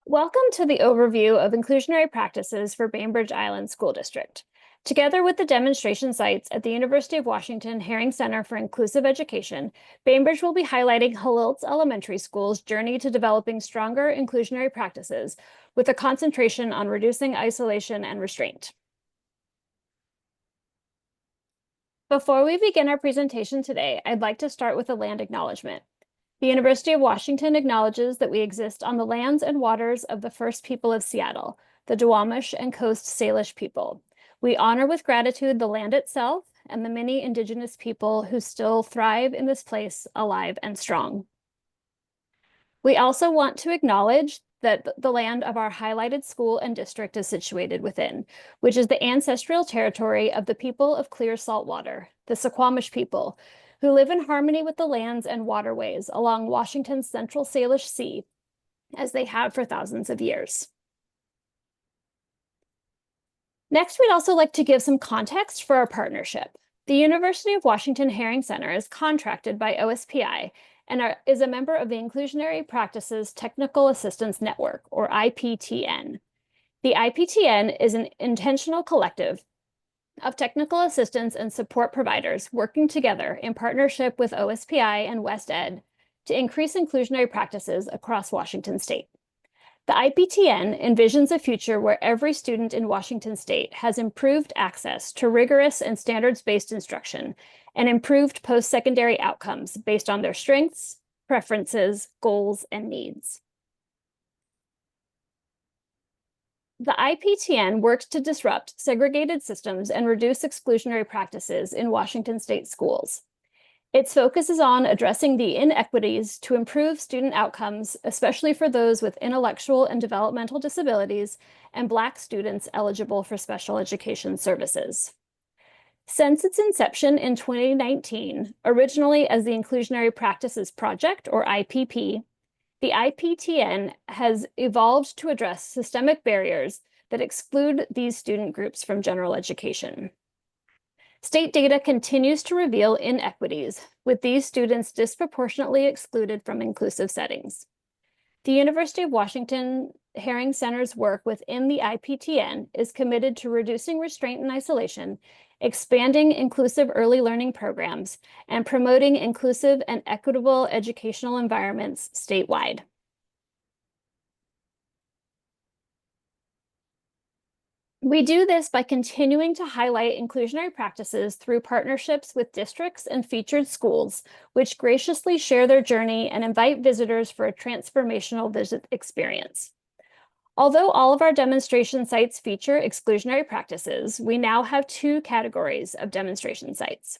Welcome to the overview of inclusionary practices for Bainbridge Island School District. Together with the demonstration sites at the University of Washington Herring Center for Inclusive Education, Bainbridge will be highlighting Xalilc Elementary School's journey to developing stronger inclusionary practices with a concentration on reducing isolation and restraint. Before we begin our presentation today, I'd like to start with a land acknowledgement. The University of Washington acknowledges that we exist on the lands and waters of the first people of Seattle, the Duwamish and Coast Salish people. We honor with gratitude the land itself and the many Indigenous people who still thrive in this place, alive and strong. We also want to acknowledge that the land of our highlighted school and district is situated within, which is the ancestral territory of the people of clear salt water, the Suquamish people, who live in harmony with the lands and waterways along Washington's Central Salish Sea, as they have for thousands of years. Next, we'd also like to give some context for our partnership. The University of Washington Herring Center is contracted by OSPI and is a member of the Inclusionary Practices Technical Assistance Network, or IPTN. The IPTN is an intentional collective of technical assistance and support providers working together in partnership with OSPI and WestEd to increase inclusionary practices across Washington State. The IPTN envisions a future where every student in Washington State has improved access to rigorous and standards-based instruction and improved post-secondary outcomes based on their strengths, preferences, goals, and needs. The IPTN works to disrupt segregated systems and reduce exclusionary practices in Washington State schools. Its focus is on addressing the inequities to improve student outcomes, especially for those with intellectual and developmental disabilities and Black students eligible for special education services. Since its inception in 2019, originally as the Inclusionary Practices Project, or IPP, the IPTN has evolved to address systemic barriers that exclude these student groups from general education. State data continues to reveal inequities, with these students disproportionately excluded from inclusive settings. The University of Washington Herring Center's work within the IPTN is committed to reducing restraint and isolation, expanding inclusive early learning programs, and promoting inclusive and equitable educational environments statewide. We do this by continuing to highlight inclusionary practices through partnerships with districts and featured schools, which graciously share their journey and invite visitors for a transformational visit experience. Although all of our demonstration sites feature exclusionary practices, we now have two categories of demonstration sites.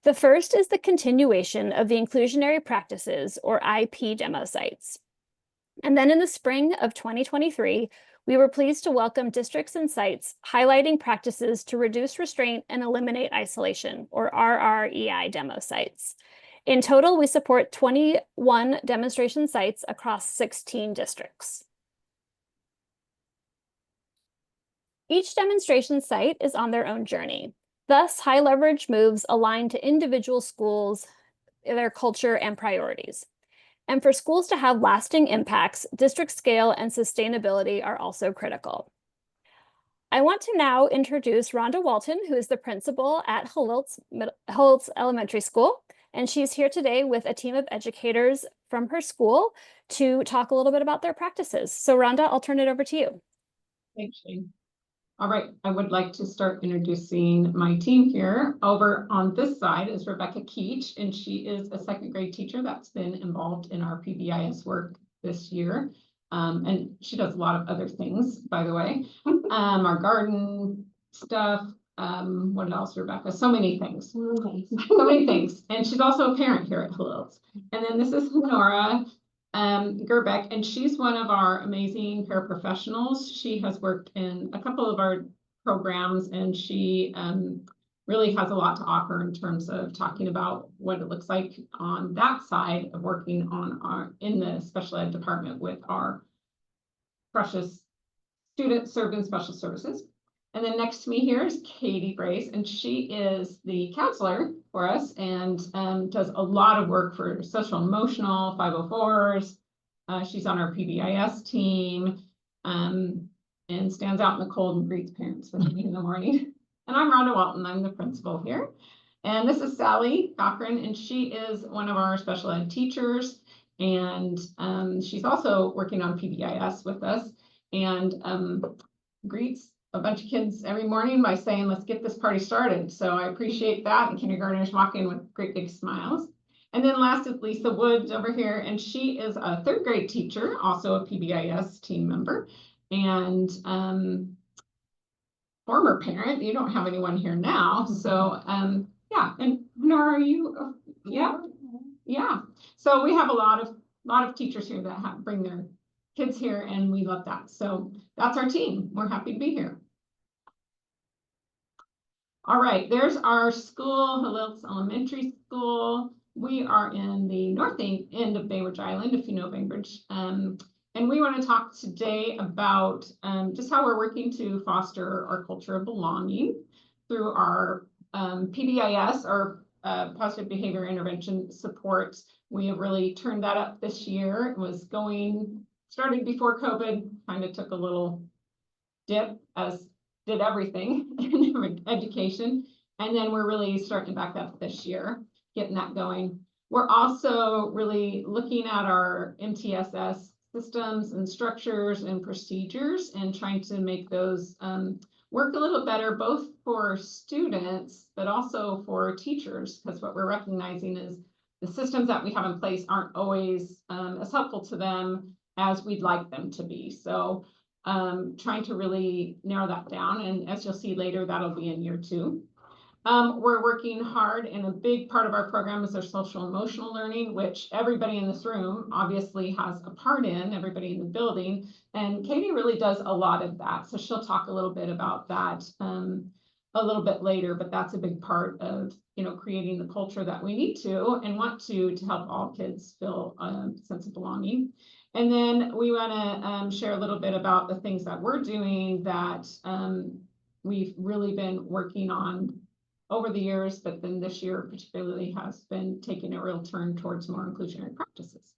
The first is the continuation of the inclusionary practices, or IP demo sites. And then in the spring of 2023, we were pleased to welcome districts and sites highlighting practices to reduce restraint and eliminate isolation, or RREI demo sites. In total, we support 21 demonstration sites across 16 districts. Each demonstration site is on their own journey. Thus, high leverage moves align to individual schools, their culture, and priorities. And for schools to have lasting impacts, district scale and sustainability are also critical. I want to now introduce Rhonda Walton, who is the principal at Xalilc Elementary School, and she's here today with a team of educators from her school to talk a little bit about their practices. So Rhonda, I'll turn it over to you. Thanks, Shane. All right, I would like to start introducing my team here. Over on this side is Rebecca Keach, and she is a second grade teacher that's been involved in our PBIS work this year. And she does a lot of other things, by the way. Our garden stuff. What else, Rebecca? So many things. So many things. And she's also a parent here at Xalilc. And then this is Nora Gerbeck, and she's one of our amazing paraprofessionals. She has worked in a couple of our programs, and she really has a lot to offer in terms of talking about what it looks like on that side of working on in the special ed department with our precious students served in special services. And then next to me here is Katie Brace, and she is the counselor for us and does a lot of work for social emotional 504s, She's on our PBIS team, and stands out in the cold and greets parents with me in the morning. And I'm Rhonda Walton, I'm the principal here. And this is Sally Cochran, and she is one of our special ed teachers. And she's also working on PBIS with us, and greets a bunch of kids every morning by saying, let's get this party started. So I appreciate that. And kindergartners walk in with great big smiles. And then last is Lisa Woods over here, and she is a third grade teacher, also a PBIS team member, and former parent. You don't have anyone here now. So yeah, and Nora, are you? Yeah. So we have a lot of teachers here that bring their kids here, and we love that. So that's our team. We're happy to be here. All right, there's our school, Xalilc Elementary School. We are in the north end of Bainbridge Island, if you know Bainbridge. And we want to talk today about just how we're working to foster our culture of belonging through our PBIS, or positive behavior intervention supports. We have really turned that up this year. It was started before COVID, kind of took a little dip, as did everything in education. And then we're really starting back up this year, getting that going. We're also really looking at our MTSS systems and structures and procedures and trying to make those work a little better, both for students, but also for teachers, because what we're recognizing is the systems that we have in place aren't always as helpful to them as we'd like them to be. So trying to really narrow that down. And as you'll see later, that'll be in year 2. We're working hard, and a big part of our program is our social emotional learning, which everybody in this room obviously has a part in, everybody in the building. And Katie really does a lot of that. So she'll talk a little bit about that a little bit later, but that's a big part of, creating the culture that we need to and want to help all kids feel a sense of belonging. And then we want to share a little bit about the things that we're doing that we've really been working on over the years, but then this year particularly has been taking a real turn towards more inclusionary practices.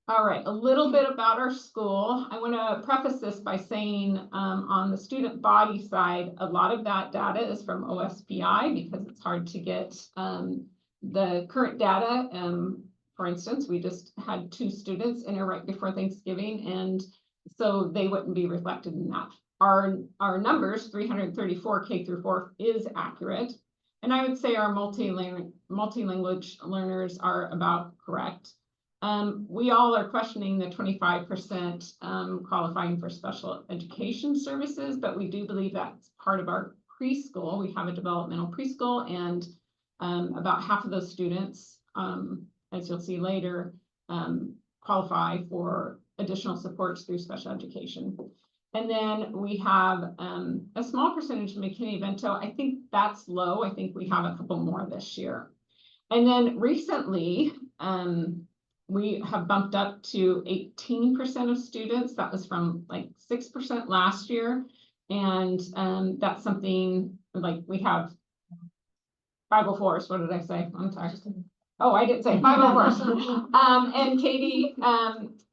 All right, a little bit about our school. I want to preface this by saying on the student body side, a lot of that data is from OSPI because it's hard to get the current data. For instance, we just had 2 students in here right before Thanksgiving, and so they wouldn't be reflected in that. Our numbers, 334 K through 4, is accurate. And I would say our multi-language learners are about correct. We all are questioning the 25% qualifying for special education services, but we do believe that's part of our preschool. We have a developmental preschool, and about half of those students, as you'll see later, qualify for additional supports through special education. And then we have a small percentage of McKinney-Vento. I think that's low. I think we have a couple more this year. And then recently, we have bumped up to 18% of students. That was from like 6% last year. And that's something like we have 504s. What did I say? I'm sorry. Oh, I didn't say 504s. And Katie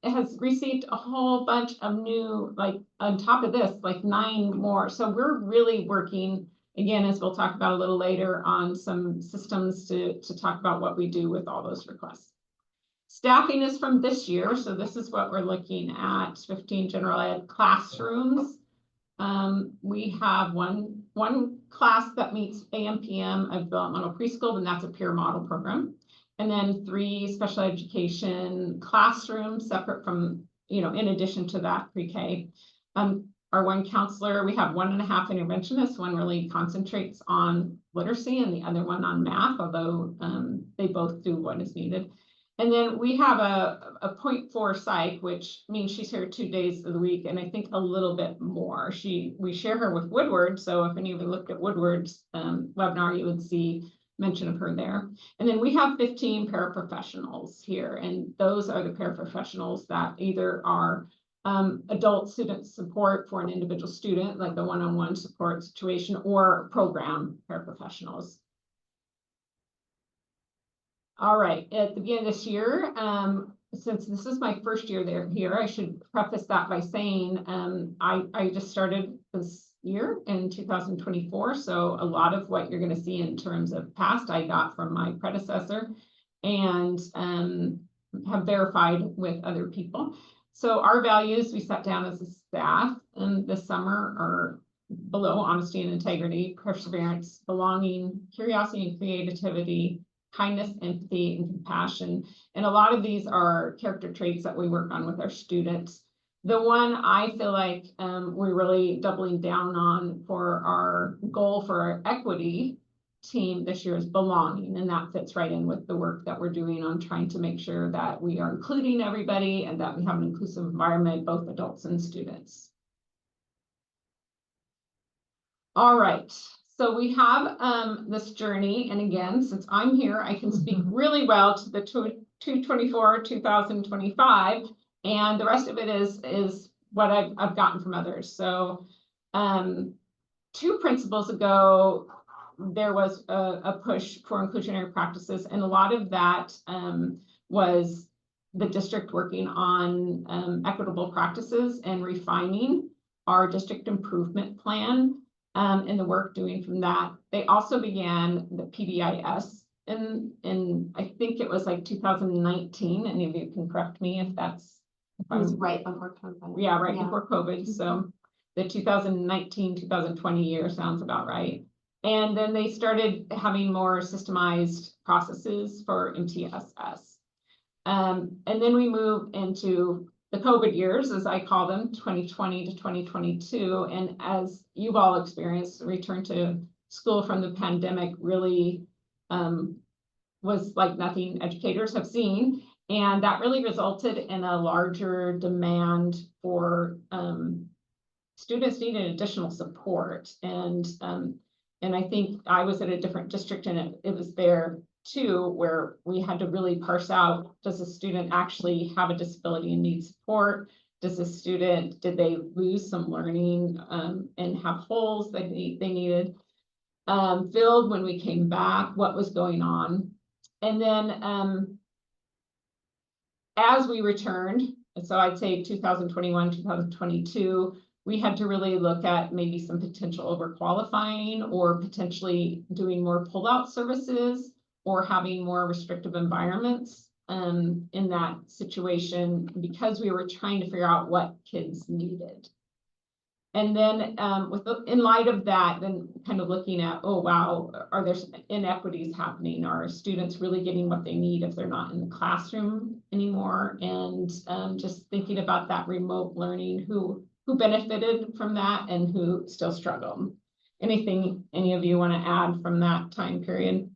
has received a whole bunch of new, like on top of this, like 9 more. So we're really working, again, as we'll talk about a little later, on some systems to talk about what we do with all those requests. Staffing is from this year. So this is what we're looking at, 15 general ed classrooms. We have one class that meets AM PM of developmental preschool, and that's a peer model program. And then 3 special education classrooms separate from, in addition to that pre-K. Our 1 counselor, we have 1.5 interventionists. One really concentrates on literacy and the other one on math, although they both do what is needed. And then we have a 0.4 psych, which means she's here 2 days of the week, and I think a little bit more. We share her with Woodward, so if any of you looked at Woodward's webinar, you would see mention of her there. And then we have 15 paraprofessionals here, and those are the paraprofessionals that either are adult student support for an individual student, like the one-on-one support situation, or program paraprofessionals. All right, at the beginning of this year, since this is my first year here, I should preface that by saying I just started this year in 2024. So a lot of what you're going to see in terms of past I got from my predecessor and have verified with other people. So our values we set down as a staff this summer are below honesty and integrity, perseverance, belonging, curiosity and creativity, kindness, empathy, and compassion. And a lot of these are character traits that we work on with our students. The one I feel like we're really doubling down on for our goal for our equity team this year is belonging, and that fits right in with the work that we're doing on trying to make sure that we are including everybody and that we have an inclusive environment, both adults and students. All right, so we have this journey, and again, since I'm here, I can speak really well to the 2024, 2025, and the rest of it is what I've gotten from others. So 2 principles ago, there was a push for inclusionary practices, and a lot of that was the district working on equitable practices and refining our district improvement plan and the work doing from that. They also began the PBIS in I think it was like 2019. Any of you can correct me if that's It was right before COVID. yeah, right before COVID. So the 2019, 2020 year sounds about right. And then they started having more systemized processes for MTSS. And then we move into the COVID years, as I call them, 2020 to 2022. And as you've all experienced, the return to school from the pandemic really was like nothing educators have seen. And that really resulted in a larger demand for students needing additional support. And I think I was at a different district and it was there too, where we had to really parse out, does a student actually have a disability and need support? Does a student, did they lose some learning and have holes that they needed filled when we came back? What was going on? And then as we returned, so I'd say 2021, 2022, we had to really look at maybe some potential overqualifying or potentially doing more pull-out services or having more restrictive environments in that situation because we were trying to figure out what kids needed. And then in light of that, then kind of looking at, oh, wow, are there inequities happening? Are students really getting what they need if they're not in the classroom anymore? And just thinking about that remote learning, who benefited from that and who still struggled. Anything any of you want to add from that time period?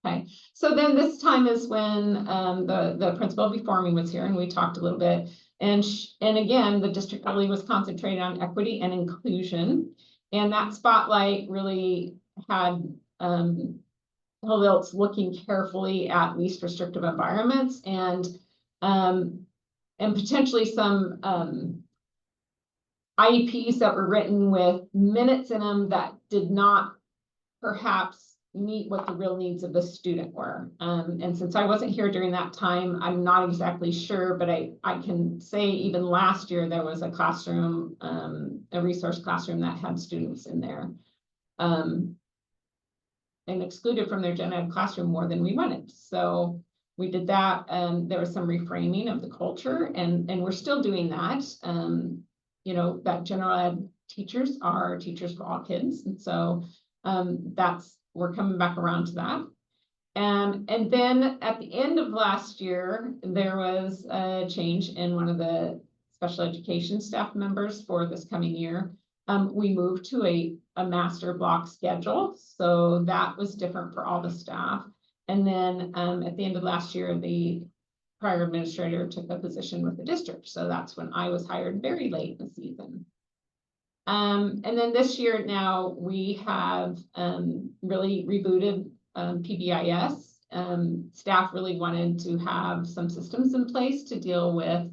Okay, so then this time is when the principal before me was here and we talked a little bit. And again, the district really was concentrated on equity and inclusion. And that spotlight really had adults looking carefully at least restrictive environments and potentially some IEPs that were written with minutes in them that did not perhaps meet what the real needs of the student were. And since I wasn't here during that time, I'm not exactly sure, but I can say even last year there was a classroom, a resource classroom that had students in there and excluded from their gen ed classroom more than we wanted. So we did that. There was some reframing of the culture and we're still doing that. You know, that general ed teachers are teachers for all kids. And so we're coming back around to that. And then at the end of last year, there was a change in one of the special education staff members for this coming year. We moved to a master block schedule. So that was different for all the staff. And then at the end of last year, the prior administrator took a position with the district. So that's when I was hired very late in the season. And then this year now we have really rebooted PBIS. Staff really wanted to have some systems in place to deal with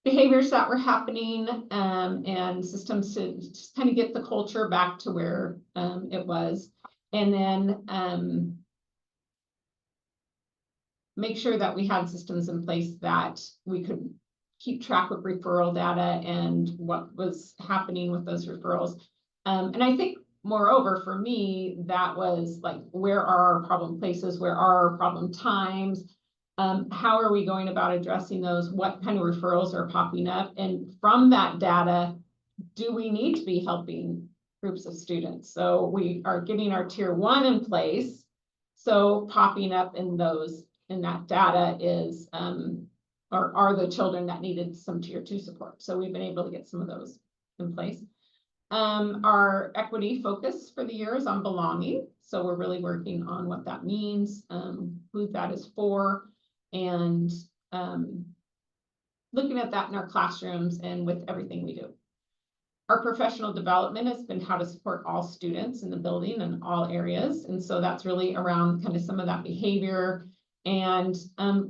behaviors that were happening and systems to just kind of get the culture back to where it was. And then make sure that we had systems in place that we could keep track of referral data and what was happening with those referrals. And I think moreover, for me, that was like, where are our problem places? Where are our problem times? How are we going about addressing those? What kind of referrals are popping up? And from that data, do we need to be helping groups of students? So we are getting our tier 1 in place. So popping up in that data is, or are the children that needed some tier 2 support. So we've been able to get some of those in place. Our equity focus for the year is on belonging. So we're really working on what that means, who that is for, and looking at that in our classrooms and with everything we do. Our professional development has been how to support all students in the building in all areas. And so that's really around kind of some of that behavior. And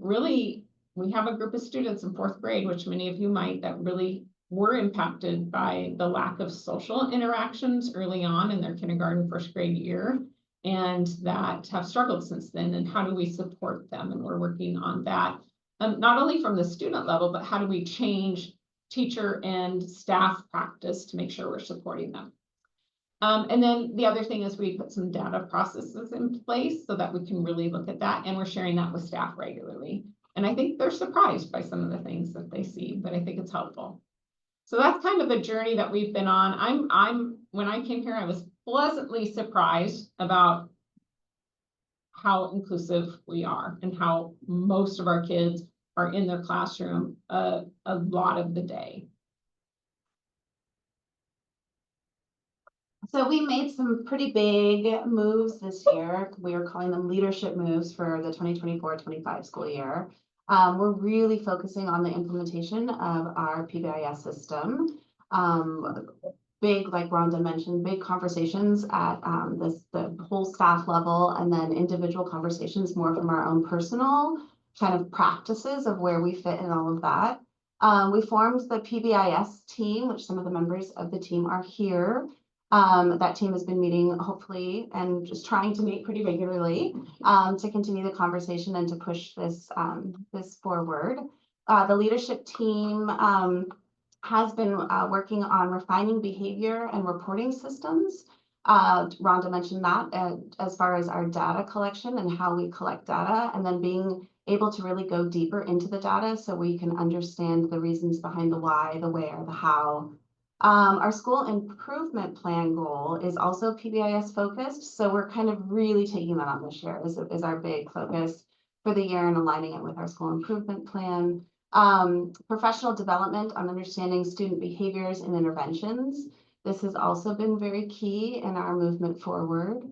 really, we have a group of students in 4th grade, which many of you might, that really were impacted by the lack of social interactions early on in their kindergarten, 1st grade year, and that have struggled since then. And how do we support them? And we're working on that, not only from the student level, but how do we change teacher and staff practice to make sure we're supporting them. And then the other thing is we put some data processes in place so that we can really look at that, and we're sharing that with staff regularly. And I think they're surprised by some of the things that they see, but I think it's helpful. So that's kind of the journey that we've been on. When I came here, I was pleasantly surprised about how inclusive we are and how most of our kids are in their classroom a lot of the day. So we made some pretty big moves this year. We are calling them leadership moves for the 2024-25 school year. We're really focusing on the implementation of our PBIS system. Big, like Rhonda mentioned, big conversations at the whole staff level, and then individual conversations more from our own personal kind of practices of where we fit in all of that. We formed the PBIS team, which some of the members of the team are here. That team has been meeting, hopefully, and just trying to meet pretty regularly to continue the conversation and to push this forward. The leadership team has been working on refining behavior and reporting systems. Rhonda mentioned that as far as our data collection and how we collect data, and then being able to really go deeper into the data so we can understand the reasons behind the why, the where, the how. Our school improvement plan goal is also PBIS focused. So we're kind of really taking that on this year is our big focus for the year and aligning it with our school improvement plan. Professional development on understanding student behaviors and interventions. This has also been very key in our movement forward.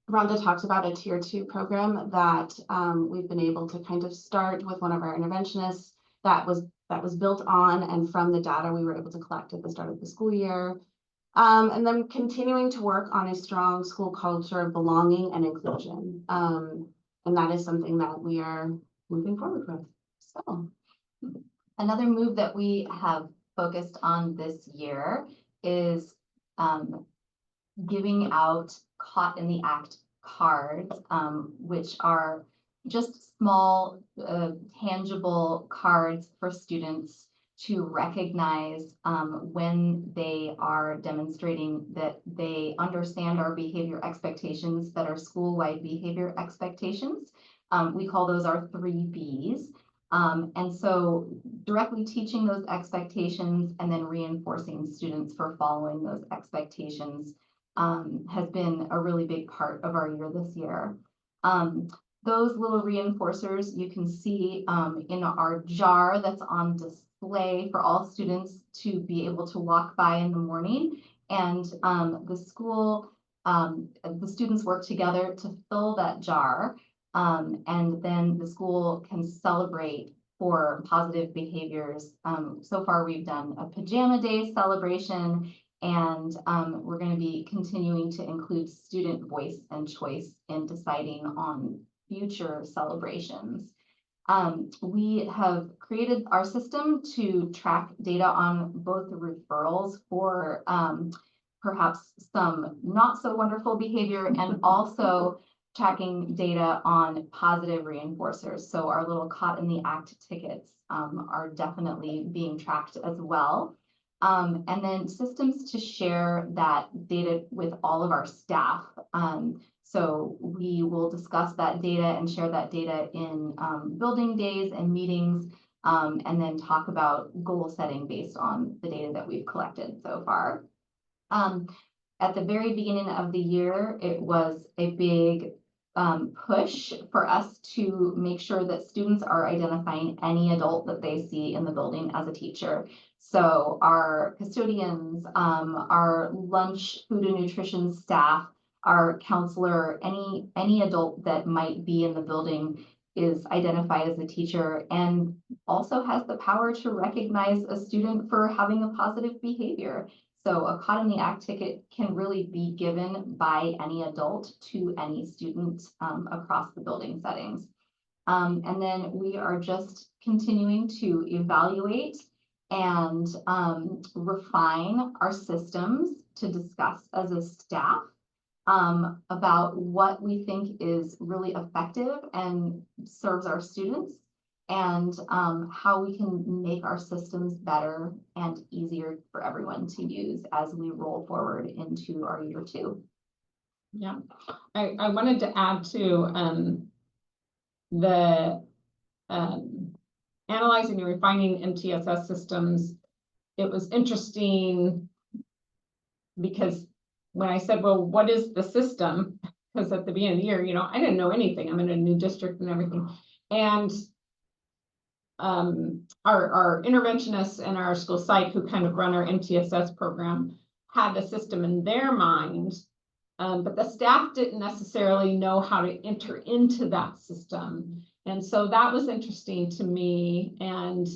Rhonda talked about a tier 2 program that we've been able to kind of start with one of our interventionists that was built on and from the data we were able to collect at the start of the school year. And then continuing to work on a strong school culture of belonging and inclusion. And that is something that we are moving forward with. So another move that we have focused on this year is giving out caught in the act cards, which are just small, tangible cards for students to recognize when they are demonstrating that they understand our behavior expectations, that are school-wide behavior expectations. We call those our 3 Bs. And so directly teaching those expectations and then reinforcing students for following those expectations has been a really big part of our year this year. Those little reinforcers you can see in our jar that's on display for all students to be able to walk by in the morning. And the students work together to fill that jar. And then the school can celebrate for positive behaviors. So far, we've done a pajama day celebration, and we're going to be continuing to include student voice and choice in deciding on future celebrations. We have created our system to track data on both the referrals for perhaps some not so wonderful behavior, and also tracking data on positive reinforcers. So our little caught in the act tickets are definitely being tracked as well. And then systems to share that data with all of our staff. So we will discuss that data and share that data in building days and meetings, and then talk about goal setting based on the data that we've collected so far. At the very beginning of the year, it was a big push for us to make sure that students are identifying any adult that they see in the building as a teacher. So our custodians, our lunch, food and nutrition staff, our counselor, any adult that might be in the building is identified as a teacher and also has the power to recognize a student for having a positive behavior. So a caught in the act ticket can really be given by any adult to any student across the building settings. And then we are just continuing to evaluate and refine our systems to discuss as a staff about what we think is really effective and serves our students, and how we can make our systems better and easier for everyone to use as we roll forward into our year 2. Yeah, I wanted to add to the analyzing and refining MTSS systems. It was interesting because when I said, well, what is the system? Because at the beginning of the year, you know, I didn't know anything. I'm in a new district and everything. And our interventionists and our school psych who kind of run our MTSS program had a system in their mind, but the staff didn't necessarily know how to enter into that system. And so that was interesting to me. And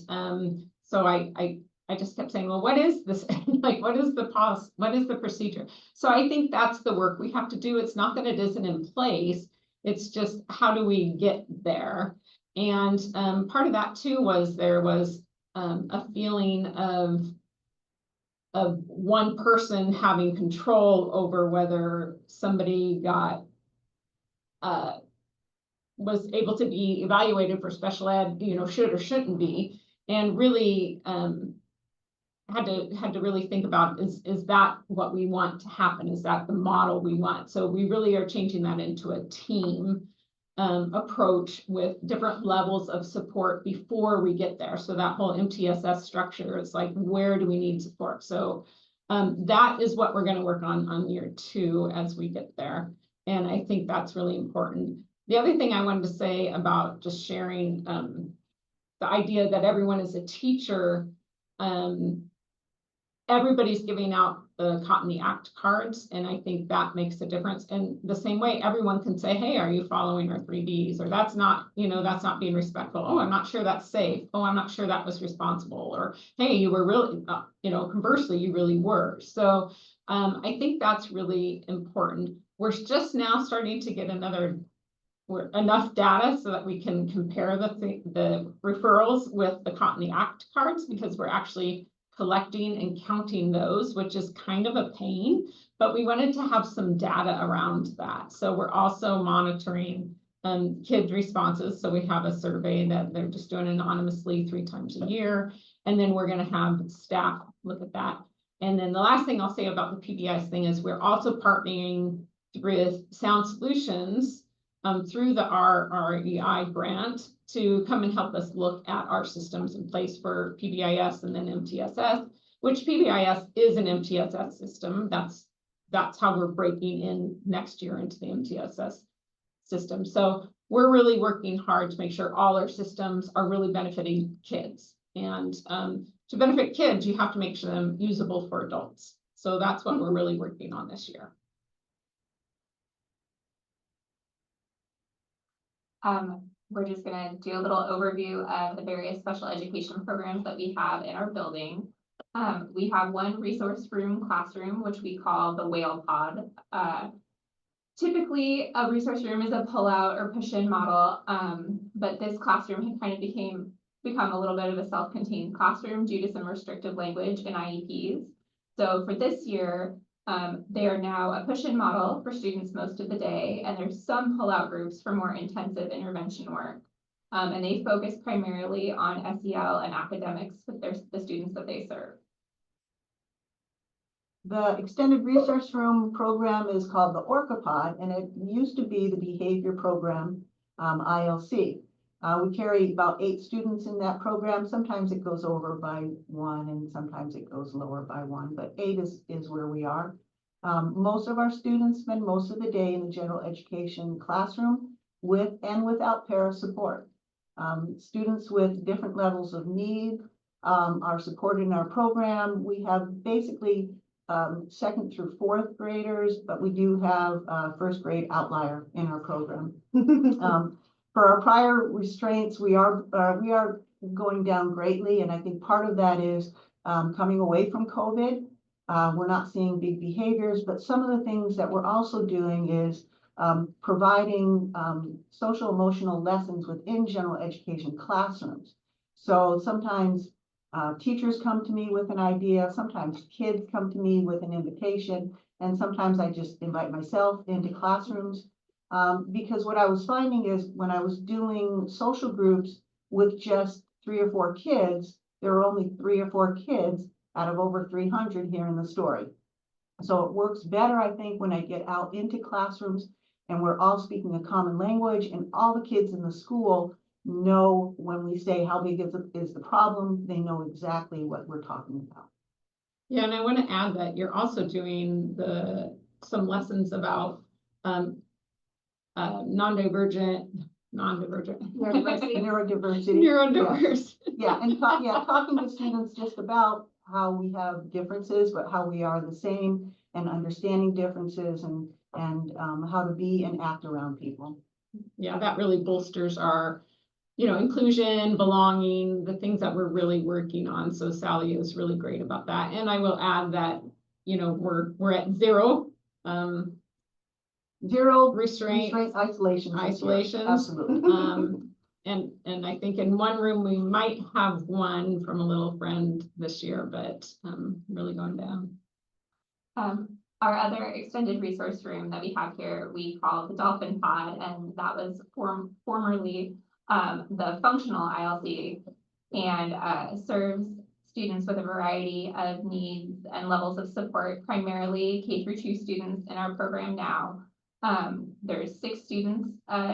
so I just kept saying, well, what is this? Like, what is the procedure? So I think that's the work we have to do. It's not that it isn't in place. It's just, how do we get there? And part of that too was there was a feeling of one person having control over whether somebody was able to be evaluated for special ed, you know, should or shouldn't be, and really had to really think about, is that what we want to happen? Is that the model we want? So we really are changing that into a team approach with different levels of support before we get there. So that whole MTSS structure is like, where do we need support? So that is what we're going to work on year 2 as we get there. And I think that's really important. The other thing I wanted to say about just sharing the idea that everyone is a teacher, everybody's giving out the Caught in the Act cards, and I think that makes a difference. And the same way, everyone can say, hey, are you following our 3Ds? Or that's not, you know, that's not being respectful. Oh, I'm not sure that's safe. Oh, I'm not sure that was responsible. Or, hey, you were really, you know, conversely, you really were. So I think that's really important. We're just now starting to get enough data so that we can compare the referrals with the Caught in the Act cards, because we're actually collecting and counting those, which is kind of a pain, but we wanted to have some data around that. So we're also monitoring kid responses. So we have a survey that they're just doing anonymously 3 times a year. And then we're going to have staff look at that. And then the last thing I'll say about the PBIS thing is we're also partnering with Sound Solutions through the RREI grant to come and help us look at our systems in place for PBIS and then MTSS, which PBIS is an MTSS system. That's how we're breaking in next year into the MTSS system. So we're really working hard to make sure all our systems are really benefiting kids. And to benefit kids, you have to make sure them usable for adults. So that's what we're really working on this year. We're just going to do a little overview of the various special education programs that we have in our building. We have one resource room classroom, which we call the whale pod. Typically, a resource room is a pull-out or push-in model, but this classroom had kind of become a little bit of a self-contained classroom due to some restrictive language in IEPs. So for this year, They are now a push-in model for students most of the day, and there's some pull-out groups for more intensive intervention work. And they focus primarily on SEL and academics with the students that they serve. The extended resource room program is called the OrcaPod, and it used to be the behavior program, ILC. We carry about 8 students in that program. Sometimes it goes over by 1 and sometimes it goes lower by 1, but 8 is where we are. Most of our students spend most of the day in the general education classroom with and without para support. Students with different levels of need are supported in our program. We have basically 2nd through 4th graders, but we do have a 1st grade outlier in our program. For our prior restraints, we are going down greatly, and I think part of that is coming away from COVID. We're not seeing big behaviors, but some of the things that we're also doing is providing social emotional lessons within general education classrooms. So sometimes teachers come to me with an idea, sometimes kids come to me with an invitation, and sometimes I just invite myself into classrooms. Because what I was finding is when I was doing social groups with just 3 or 4 kids, there were only 3 or 4 kids out of over 300 here in the story. So it works better, I think, when I get out into classrooms and we're all speaking a common language and all the kids in the school know when we say how big is the problem, they know exactly what we're talking about. Yeah, and I want to add that you're also doing some lessons about neurodivergent. Neurodiverse. Yeah, and talking to students just about how we have differences, but how we are the same, and understanding differences, and how to be and act around people. Yeah, that really bolsters our, inclusion, belonging, the things that we're really working on. So Sally is really great about that. And I will add that, we're at 0. Zero restraint isolations. Absolutely. And I think in one room we might have one from a little friend this year, but really going down. Our other extended resource room that we have here, we call the Dolphin Pod, and that was formerly the functional ILC, and serves students with a variety of needs and levels of support, primarily K through 2 students in our program now. There's 6 students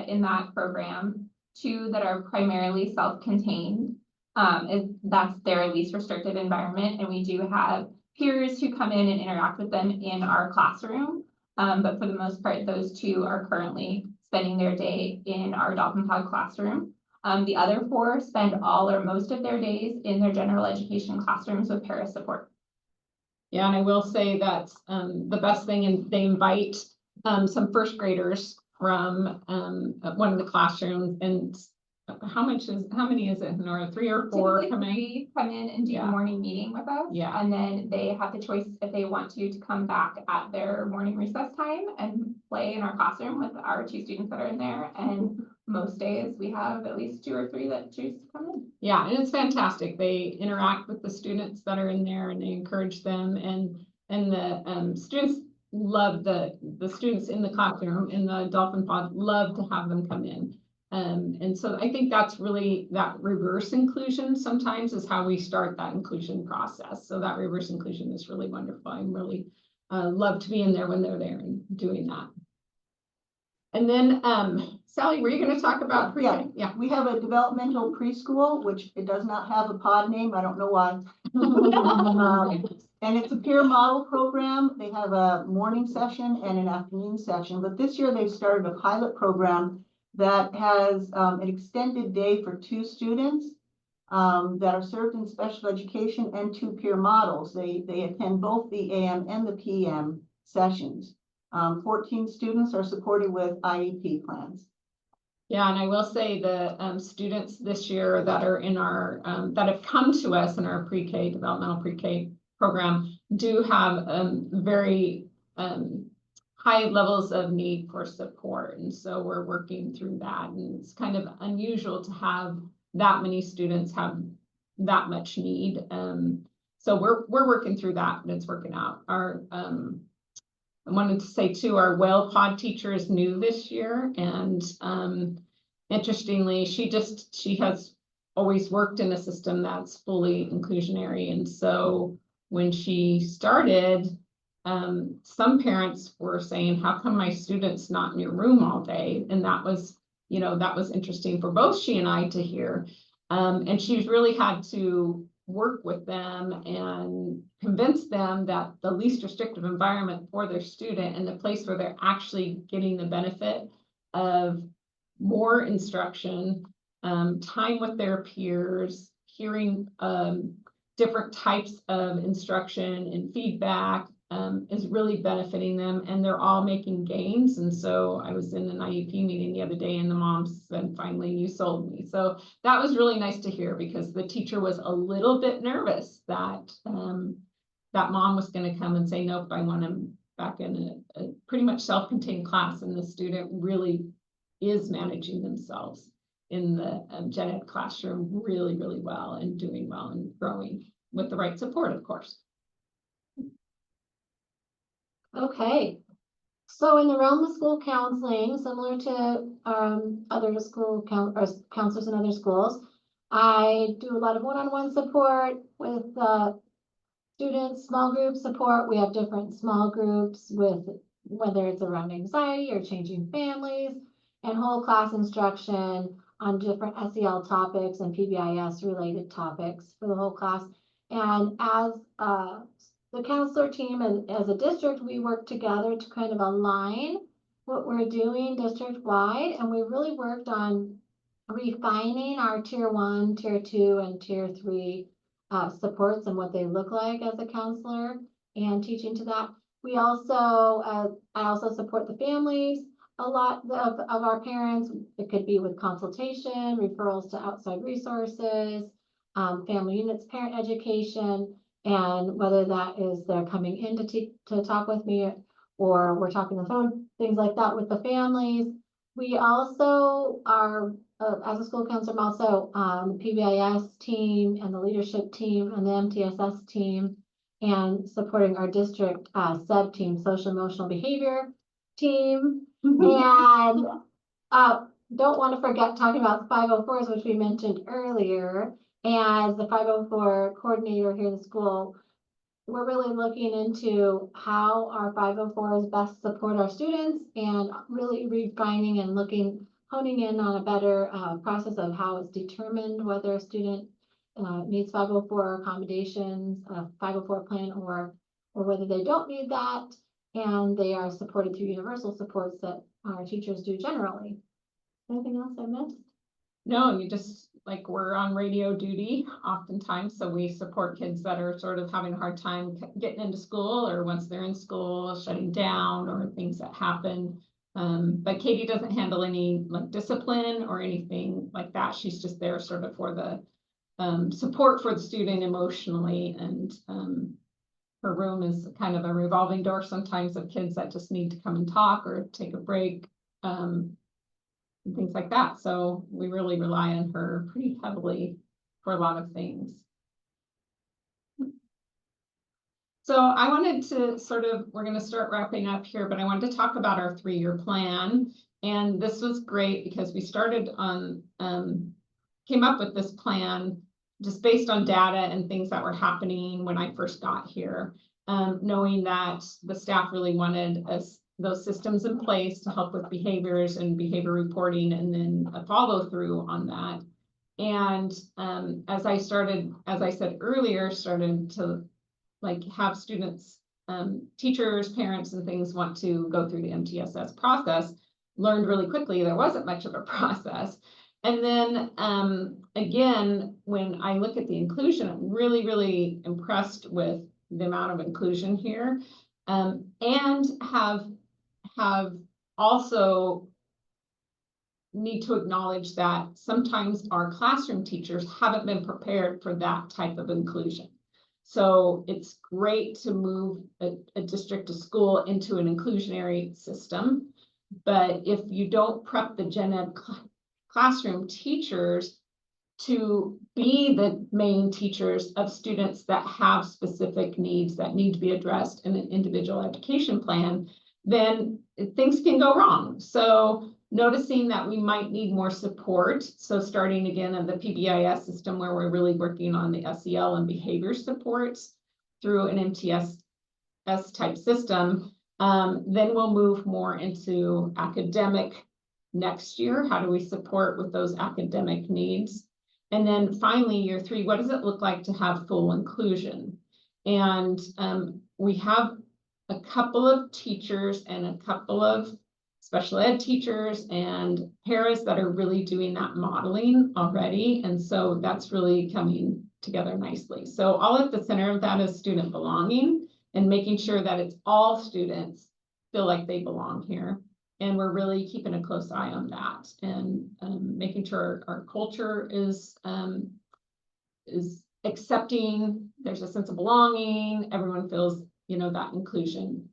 in that program, 2 that are primarily self-contained. That's their least restrictive environment, and we do have peers who come in and interact with them in our classroom. But for the most part, those 2 are currently spending their day in our Dolphin Pod classroom. The other 4 spend all or most of their days in their general education classrooms with para support. Yeah, and I will say that's the best thing, and they invite some 1st graders from one of the classrooms, and how many is it, Nora? 3 or 4 come in and do a morning meeting with us. Yeah. And then they have the choice if they want to come back at their morning recess time and play in our classroom with our 2 students that are in there. And most days we have at least 2 or 3 that choose to come in. Yeah, and it's fantastic. They interact with the students that are in there, and they encourage them, and the students love the students in the classroom in the Dolphin Pod love to have them come in. And so I think that's really that reverse inclusion sometimes is how we start that inclusion process. So that reverse inclusion is really wonderful. I really love to be in there when they're there and doing that. And then Sally, were you going to talk about pre-K? Yeah, we have a developmental preschool, which it does not have a pod name. I don't know why. And it's a peer model program. They have a morning session and an afternoon session, but this year they've started a pilot program that has an extended day for 2 students that are served in special education, and 2 peer models. They attend both the AM and the PM sessions. 14 students are supported with IEP plans. Yeah, and I will say the students this year that are in our that have come to us in our pre-K developmental pre-K program do have very high levels of need for support, and so we're working through that. And it's kind of unusual to have that many students have that much need. So we're working through that, and it's working out. Our I wanted to say too, our whale pod teacher is new this year, and interestingly, she has always worked in a system that's fully inclusionary, and so when she started, some parents were saying, how come my student's not in your room all day? And that was, that was interesting for both she and I to hear. And she's really had to work with them and convince them that the least restrictive environment for their student and the place where they're actually getting the benefit of more instruction, time with their peers, hearing different types of instruction and feedback is really benefiting them, and they're all making gains. And so I was in an IEP meeting the other day, and the mom said, finally, you sold me. So that was really nice to hear, because the teacher was a little bit nervous that that mom was going to come and say, nope, I want him back in a pretty much self-contained class, and the student really is managing themselves in the gen ed classroom really, really well, and doing well and growing with the right support, of course. Okay, so in the realm of school counseling, similar to other school counselors in other schools, I do a lot of one-on-one support with students, small group support. We have different small groups with whether it's around anxiety or changing families, and whole class instruction on different SEL topics and PBIS related topics for the whole class. And as the counselor team and as a district, we work together to kind of align what we're doing district-wide, and we really worked on refining our tier 1, tier 2, and tier 3 supports and what they look like as a counselor, and teaching to that. We also, I also support the families. A lot of our parents, it could be with consultation, referrals to outside resources, family units, parent education, and whether that is they're coming in to talk with me, or we're talking on the phone, things like that with the families. We also are, as a school counselor, I'm also the PBIS team and the leadership team and the MTSS team, and supporting our district sub team, social emotional behavior team. And don't want to forget talking about 504s, which we mentioned earlier. As the 504 coordinator here in the school, we're really looking into how our 504s best support our students, and really refining and honing in on a better process of how it's determined whether a student needs 504 accommodations, a 504 plan, or whether they don't need that, and they are supported through universal supports that our teachers do generally. Anything else I missed? No, you just, like, we're on radio duty oftentimes, so we support kids that are sort of having a hard time getting into school, or once they're in school, shutting down, or things that happen. But Katie doesn't handle any like discipline or anything like that. She's just there sort of for the support for the student emotionally, and her room is kind of a revolving door sometimes of kids that just need to come and talk or take a break. And things like that. So we really rely on her pretty heavily for a lot of things. So I wanted to we're going to start wrapping up here, but I wanted to talk about our 3-year plan. And this was great because we started on, came up with this plan just based on data and things that were happening when I first got here, knowing that the staff really wanted those systems in place to help with behaviors and behavior reporting, and then a follow through on that. And as I said earlier, started to like have students, teachers, parents, and things want to go through the MTSS process, learned really quickly there wasn't much of a process. And then again, when I look at the inclusion, I'm really, really impressed with the amount of inclusion here, and have also need to acknowledge that sometimes our classroom teachers haven't been prepared for that type of inclusion. So it's great to move a district, a school into an inclusionary system. But if you don't prep the gen ed classroom teachers to be the main teachers of students that have specific needs that need to be addressed in an individual education plan, then things can go wrong. So noticing that we might need more support. So starting again in the PBIS system where we're really working on the SEL and behavior supports through an MTSS type system, then we'll move more into academic next year. How do we support with those academic needs? And then finally, year 3, what does it look like to have full inclusion? And we have a couple of teachers and a couple of special ed teachers and paras that are really doing that modeling already. And so that's really coming together nicely. So all at the center of that is student belonging and making sure that it's all students feel like they belong here. And we're really keeping a close eye on that and making sure our culture is accepting, there's a sense of belonging, everyone feels, you know, that inclusion.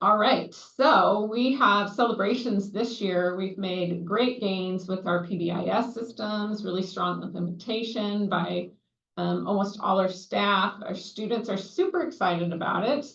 All right, so we have celebrations this year. We've made great gains with our PBIS systems, really strong implementation by almost all our staff. Our students are super excited about it.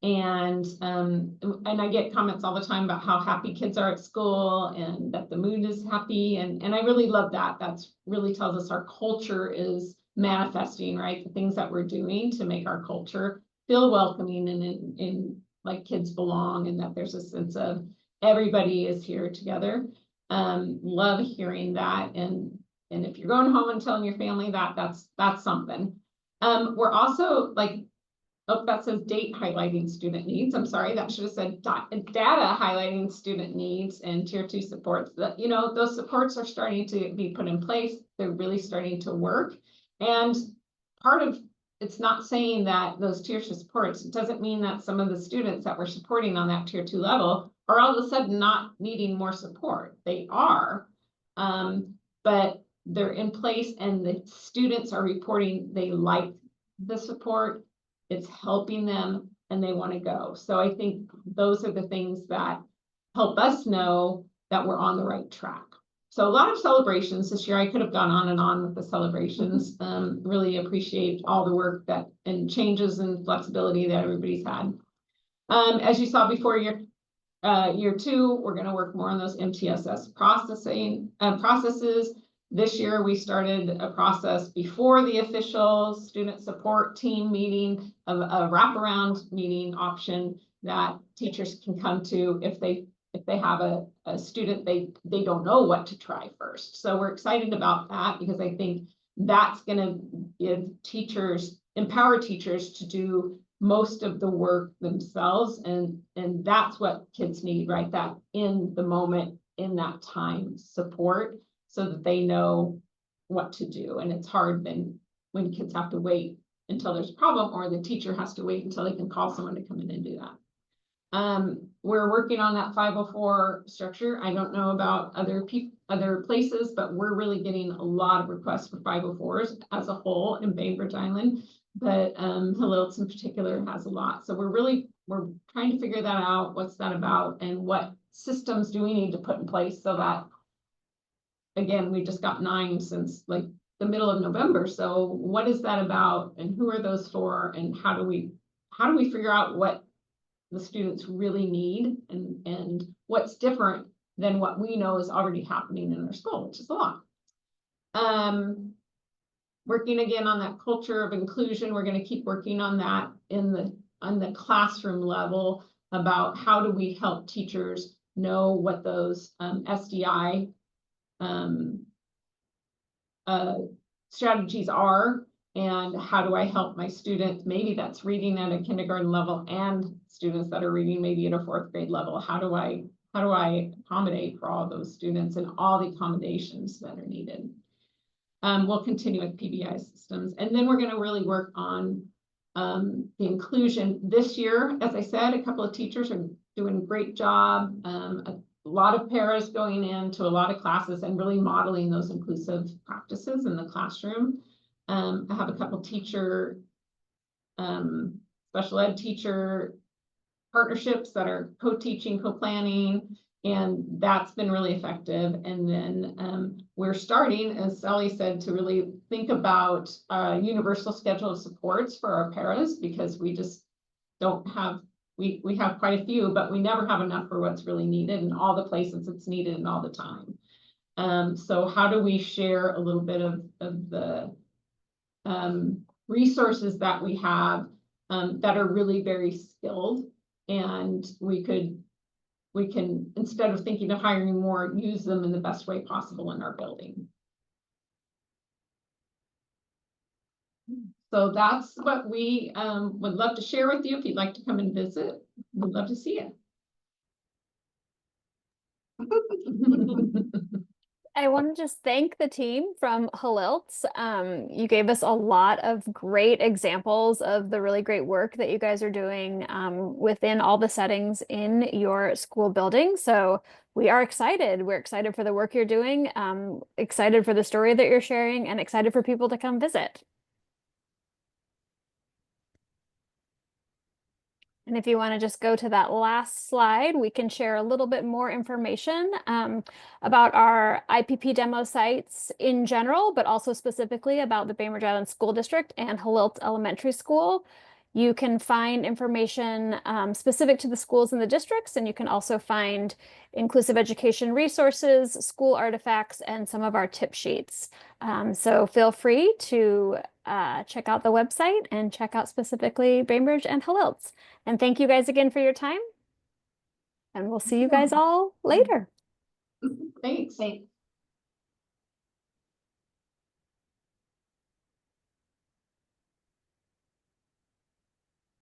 And I get comments all the time about how happy kids are at school and that the mood is happy. And I really love that. That's really tells us our culture is manifesting, right? The things that we're doing to make our culture feel welcoming and in like kids belong and that there's a sense of everybody is here together. Love hearing that. And if you're going home and telling your family that, that's something. We're also like, oh, that says date highlighting student needs. I'm sorry, that should have said data highlighting student needs and tier 2 supports. That, you know, those supports are starting to be put in place. They're really starting to work. And part of it's not saying that those tier 2 supports, it doesn't mean that some of the students that we're supporting on that tier 2 level are all of a sudden not needing more support. They are, but they're in place and the students are reporting they like the support, it's helping them and they want to go. So I think those are the things that help us know that we're on the right track. So a lot of celebrations this year. I could have gone on and on with the celebrations. Really appreciate all the work that and changes and flexibility that everybody's had. As you saw before, year 2, we're going to work more on those MTSS processes. This year, we started a process before the official student support team meeting, a wraparound meeting option that teachers can come to if they have a student they don't know what to try first. So we're excited about that because I think that's going to give teachers, empower teachers to do most of the work themselves. And that's what kids need, right? That in the moment, in that time support so that they know what to do. And it's hard then when kids have to wait until there's a problem or the teacher has to wait until they can call someone to come in and do that. We're working on that 504 structure. I don't know about other places, but we're really getting a lot of requests for 504s as a whole in Bainbridge Island, but Xalilc in particular has a lot. So we're trying to figure that out. What's that about and what systems do we need to put in place so that, again, we just got 9 since like the middle of November. So what is that about and who are those for and how do we figure out what the students really need and what's different than what we know is already happening in our school, which is a lot. Working again on that culture of inclusion. We're going to keep working on that on the classroom level about how do we help teachers know what those SDI strategies are. And how do I help my students? Maybe that's reading at a kindergarten level and students that are reading maybe at a 4th grade level. How do I accommodate for all those students and all the accommodations that are needed? We'll continue with PBI systems. And then we're going to really work on the inclusion this year. As I said, a couple of teachers are doing a great job. A lot of paras going into a lot of classes and really modeling those inclusive practices in the classroom. I have a couple teacher, special ed teacher partnerships that are co-teaching, co-planning, And that's been really effective. And then we're starting, as Sally said, to really think about a universal schedule of supports for our paras, because we just don't have, we have quite a few, but we never have enough for what's really needed and all the places it's needed and all the time. So how do we share a little bit of the resources that we have that are really very skilled, and we can, instead of thinking of hiring more, use them in the best way possible in our building. So that's what we would love to share with you. If you'd like to come and visit, we'd love to see you. I want to just thank the team from Xalilc. You gave us a lot of great examples of the really great work that you guys are doing within all the settings in your school building. So we are excited. We're excited for the work you're doing, excited for the story that you're sharing, and excited for people to come visit. And if you want to just go to that last slide, we can share a little bit more information about our IPP demo sites in general, but also specifically about the Bainbridge Island School District and Xalilc Elementary School. You can find information specific to the schools and the districts, and you can also find inclusive education resources, school artifacts, and some of our tip sheets. So feel free to check out the website and check out specifically Bainbridge and Xalilc. And thank you guys again for your time. And we'll see you guys all later. Thanks.